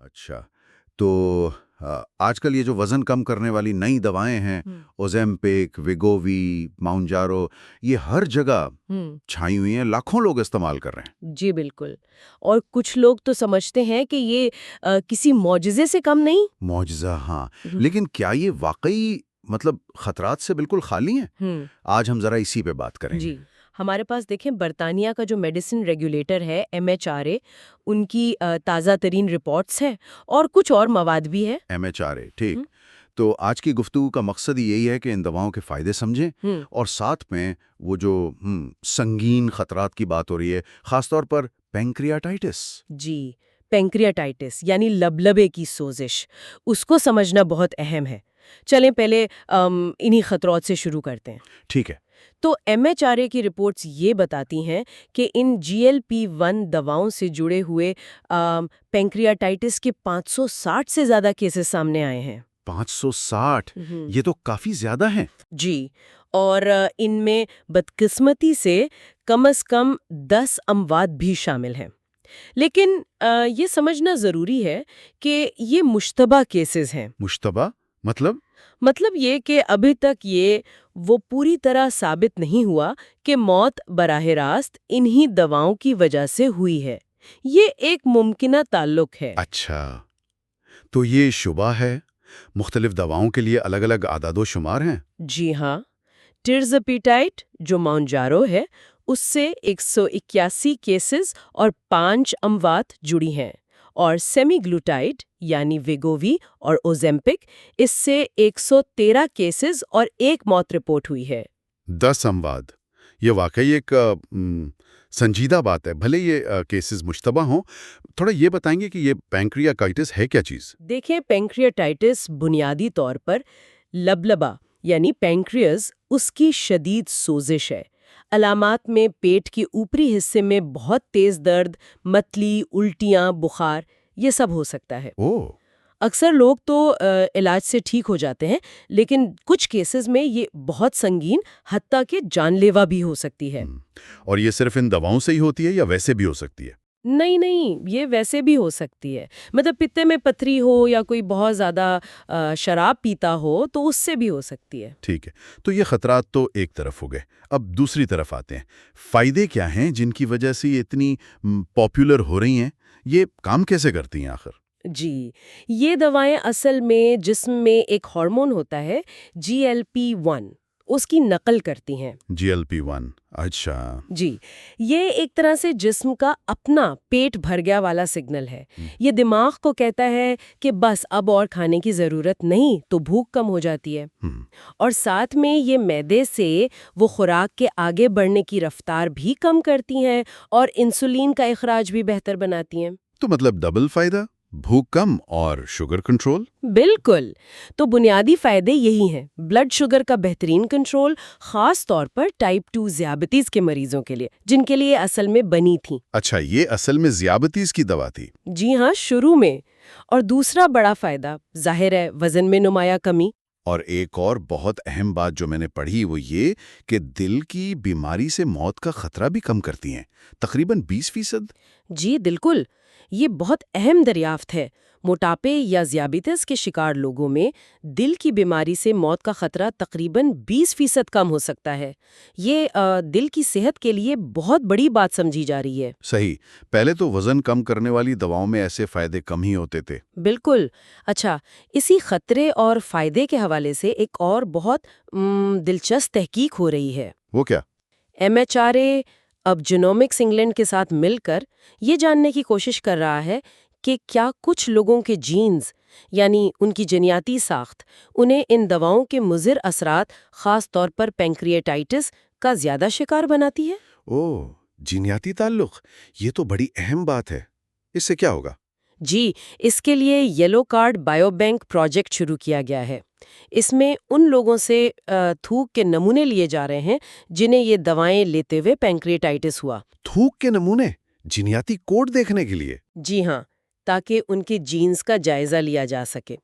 اچھا، تو آج کل یہ جو وزن کم کرنے والی نئی دوائیں ہیں، ہم، اوزیمپک، ویگووی، ماؤنجارو، یہ ہر جگہ ہم، چھائی ہوئی ہیں، لاکھوں لوگ استعمال کر رہے ہیں۔ جی بالکل۔ اور کچھ لوگ تو سمجھتے ہیں کہ یہ کسی معجزے سے کم نہیں۔ معجزہ ہاں، ہم، لیکن کیا یہ واقعی خطرات سے بالکل خالی ہیں؟ ہم، آج ہم ذرا اسی پہ بات کریں گے۔ جی ہمارے پاس دیکھیں برطانیہ کا جو میڈیسن ریگولیٹر ہے MHRA، ان کی تازہ ترین رپورٹس ہیں اور کچھ اور مواد بھی ہے۔ MHRA، ٹھیک۔ ہم، تو آج کی گفتگو کا مقصد یہی ہے کہ ان دواؤں کے فائدے سمجھیں، ہم، اور ساتھ میں وہ جو سنگین خطرات کی بات ہو رہی ہے، خاص طور پر پینکریاٹائٹس۔ جی پینکریاٹائٹس یعنی لبلبے کی سوزش، اس کو سمجھنا بہت اہم ہے۔ چلیں پہلے انہی خطرات سے شروع کرتے ہیں۔ ٹھیک ہے۔ تو MHRA کی رپورٹس یہ بتاتی ہیں کہ ان GLP-1 دواؤں سے جڑے ہوئے پینکریاٹائٹس کے 560 سے زیادہ کیسز سامنے آئے ہیں۔ 560، ہم، یہ تو کافی زیادہ ہیں۔ جی اور ان میں بدقسمتی سے کم از کم 10 اموات بھی شامل ہیں۔ لیکن یہ سمجھنا ضروری ہے کہ یہ مشتبہ کیسز ہیں۔ مشتبہ مطلب یہ کہ ابھی تک وہ پوری طرح ثابت نہیں ہوا کہ موت براہ راست انہی دواؤں کی وجہ سے ہوئی ہے۔ یہ ایک ممکنہ تعلق ہے۔ اچھا، تو یہ شبہ ہے، مختلف دواؤں کے لیے الگ الگ اعداد و شمار ہیں۔ جی ہاں، ٹرزپیٹائٹ جو ماؤنجارو ہے، اس سے 181 کیسز اور 5 اموات جڑی ہیں، اور سیمی گلوٹائڈ یعنی ویگووی اور اوزیمپک، اس سے 113 کیسز اور 1 موت رپورٹ ہوئی ہے۔ 10 اموات، یہ واقعی ایک سنجیدہ بات ہے، بھلے یہ کیسز مشتبہ ہوں۔ تھوڑا یہ بتائیں گے کہ یہ پینکریاٹائٹس ہے کیا چیز؟ دیکھیں پینکریاٹائٹس بنیادی طور پر لبلبا یعنی پینکریاس اس کی شدید سوزش ہے۔ علامات میں پیٹ کے اوپری حصے میں بہت تیز درد، متلی، الٹیاں، بخار، یہ سب ہو سکتا ہے۔ اوہ، اکثر لوگ تو علاج سے ٹھیک ہو جاتے ہیں، لیکن کچھ کیسز میں یہ بہت سنگین حتیٰ کہ جان لیوا بھی ہو سکتی ہے۔ اور یہ صرف ان دواؤں سے ہی ہوتی ہے یا ویسے بھی ہو سکتی ہے؟ نہیں، یہ ویسے بھی ہو سکتی ہے، مطلب پتے میں پتھری ہو یا کوئی بہت زیادہ شراب پیتا ہو تو اس سے بھی ہو سکتی ہے۔ ٹھیک ہے، تو یہ خطرات تو ایک طرف ہو گئے، اب دوسری طرف آتے ہیں۔ فائدے کیا ہیں جن کی وجہ سے یہ اتنی پاپولر ہو رہی ہیں؟ یہ کام کیسے کرتی ہیں آخر؟ جی یہ دوائیں اصل میں جسم میں ایک ہارمون ہوتا ہے GLP-1، اس کی نقل کرتی ہیں۔ GLP-1، اچھا۔ جی یہ ایک طرح سے جسم کا اپنا پیٹ بھر گیا والا سگنل ہے۔ یہ دماغ کو کہتا ہے کہ بس اب اور کھانے کی ضرورت نہیں، تو بھوک کم ہو جاتی ہے۔ اور ساتھ میں یہ معدے سے وہ خوراک کے آگے بڑھنے کی رفتار بھی کم کرتی ہیں اور انسولین کا اخراج بھی بہتر بناتی ہیں۔ تو مطلب ڈبل فائدہ، بھوک کم اور شوگر کنٹرول۔ بالکل، تو بنیادی فائدے یہی ہیں: بلڈ شوگر کا بہترین کنٹرول، خاص طور پر ٹائپ 2 ذیابیطس کے مریضوں کے لیے جن کے لیے اصل میں بنی تھیں۔ اچھا، یہ اصل میں ذیابیطس کی دوا تھی؟ جی ہاں، شروع میں۔ اور دوسرا بڑا فائدہ ظاہر ہے وزن میں نمایاں کمی۔ اور ایک اور بہت اہم بات جو میں نے پڑھی وہ یہ کہ دل کی بیماری سے موت کا خطرہ بھی کم کرتی ہیں، تقریباً 20%۔ جی بالکل، یہ بہت اہم دریافت ہے۔ موٹاپے یا ذیابیطس کے شکار لوگوں میں دل کی بیماری سے موت کا خطرہ تقریباً 20% کم ہو سکتا ہے۔ یہ دل کی صحت کے لیے بہت بڑی بات سمجھی جا رہی ہے۔ صحیح، پہلے تو وزن کم کرنے والی دواؤں میں ایسے فائدے کم ہی ہوتے تھے۔ بالکل۔ اچھا، اسی خطرے اور فائدے کے حوالے سے ایک اور بہت دلچسپ تحقیق ہو رہی ہے۔ وہ کیا؟ MHRA اب جینومکس انگلینڈ کے ساتھ مل کر یہ جاننے کی کوشش کر رہا ہے کہ کیا کچھ لوگوں کے جینز یعنی ان کی جینیاتی ساخت انہیں ان دواؤں کے مضر اثرات، خاص طور پر پینکریاٹائٹس کا زیادہ شکار بناتی ہے۔ اوہ، جینیاتی تعلق، یہ تو بڑی اہم بات ہے۔ اس سے کیا ہوگا؟ جی اس کے لیے yellow card bio bank project شروع کیا گیا ہے۔ اس میں ان لوگوں سے تھوک کے نمونے لیے جا رہے ہیں جنہیں یہ دوائیں لیتے ہوئے پینکریاٹائٹس ہوا۔ تھوک کے نمونے جینیاتی کوڈ دیکھنے کے لیے؟ جی ہاں، تاکہ ان کے جینز کا جائزہ لیا جا سکے۔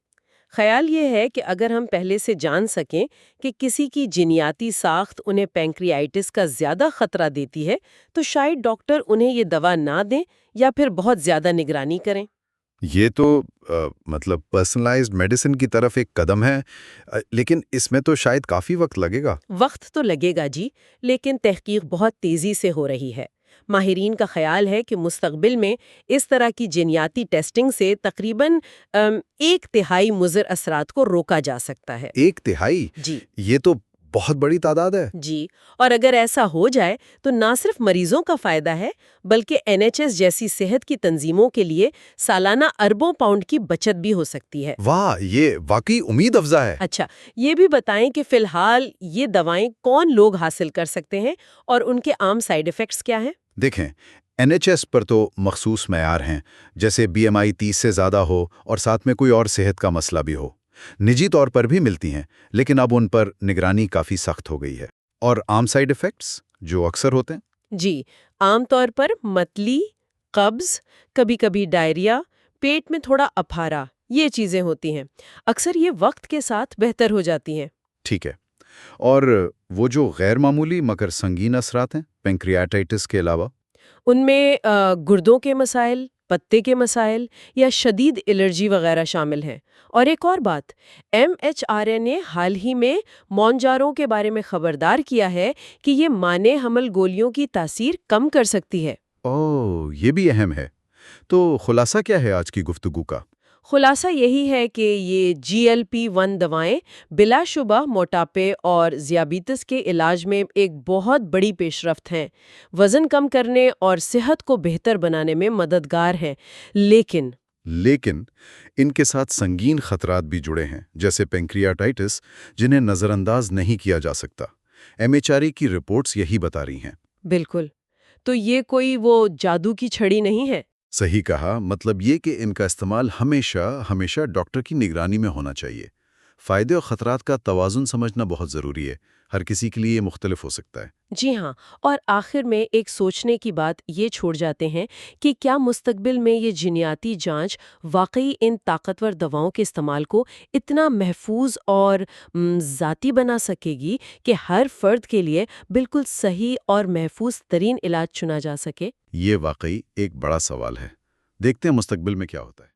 خیال یہ ہے کہ اگر ہم پہلے سے جان سکیں کہ کسی کی جینیاتی ساخت انہیں پینکریاٹس کا زیادہ خطرہ دیتی ہے تو شاید ڈاکٹر انہیں یہ دوا نہ دیں یا پھر بہت زیادہ نگرانی کریں۔ یہ تو مطلب پرسنلائزڈ میڈیسن کی طرف ایک قدم ہے، لیکن اس میں تو شاید کافی وقت لگے گا۔ وقت تو لگے گا جی، لیکن تحقیق بہت تیزی سے ہو رہی ہے۔ ماہرین کا خیال ہے کہ مستقبل میں اس طرح کی جینیاتی ٹیسٹنگ سے تقریباً 1/3 مضر اثرات کو روکا جا سکتا ہے۔ 1/3؟ جی یہ تو بہت بڑی تعداد ہے۔ جی، اور اگر ایسا ہو جائے تو نہ صرف مریضوں کا فائدہ ہے بلکہ NHS جیسی صحت کی تنظیموں کے لیے سالانہ اربوں پاؤنڈ کی بچت بھی ہو سکتی ہے۔ واہ، یہ واقعی امید افزا ہے۔ اچھا، یہ بھی بتائیں کہ فی الحال یہ دوائیں کون لوگ حاصل کر سکتے ہیں اور ان کے عام سائیڈ ایفیکٹس کیا ہیں؟ دیکھیں، NHS پر تو مخصوص معیار ہیں، جیسے BMI 30 سے زیادہ ہو اور ساتھ میں کوئی اور صحت کا مسئلہ بھی ہو۔ نجی طور پر بھی ملتی ہیں، لیکن اب ان پر نگرانی کافی سخت ہو گئی ہے۔ اور عام سائیڈ ایفیکٹس جو اکثر ہوتے ہیں؟ جی، عام طور پر متلی، قبض، کبھی کبھی ڈائریا، پیٹ میں تھوڑا اپھارا، یہ چیزیں ہوتی ہیں۔ اکثر یہ وقت کے ساتھ بہتر ہو جاتی ہیں۔ ٹھیک ہے، اور وہ جو غیر معمولی مگر سنگین اثرات ہیں پینکریاٹائٹس کے علاوہ؟ ان میں گردوں کے مسائل، پتے کے مسائل یا شدید الرجی وغیرہ شامل ہیں۔ اور ایک اور بات، MHRA نے حال ہی میں مونجاروں کے بارے میں خبردار کیا ہے کہ یہ مانع حمل گولیوں کی تاثیر کم کر سکتی ہے۔ اوہ، یہ بھی اہم ہے۔ تو خلاصہ کیا ہے آج کی گفتگو کا؟ خلاصہ یہی ہے کہ یہ GLP-1 دوائیں بلا شبہ موٹاپے اور ذیابیطس کے علاج میں ایک بہت بڑی پیش رفت ہیں، وزن کم کرنے اور صحت کو بہتر بنانے میں مددگار ہیں، لیکن ان کے ساتھ سنگین خطرات بھی جڑے ہیں، جیسے پینکریاٹائٹس، جنہیں نظر انداز نہیں کیا جا سکتا۔ MHRA کی رپورٹس یہی بتا رہی ہیں۔ بالکل، تو یہ کوئی وہ جادو کی چھڑی نہیں ہے۔ صحیح کہا، مطلب یہ کہ ان کا استعمال ہمیشہ ڈاکٹر کی نگرانی میں ہونا چاہیے۔ فائدے اور خطرات کا توازن سمجھنا بہت ضروری ہے، ہر کسی کے لیے یہ مختلف ہو سکتا ہے۔ جی ہاں، اور آخر میں ایک سوچنے کی بات یہ چھوڑ جاتے ہیں کہ کیا مستقبل میں یہ جینیاتی جانچ واقعی ان طاقتور دواؤں کے استعمال کو اتنا محفوظ اور ذاتی بنا سکے گی کہ ہر فرد کے لیے بالکل صحیح اور محفوظ ترین علاج چنا جا سکے؟ یہ واقعی ایک بڑا سوال ہے۔ دیکھتے ہیں مستقبل میں کیا ہوتا ہے۔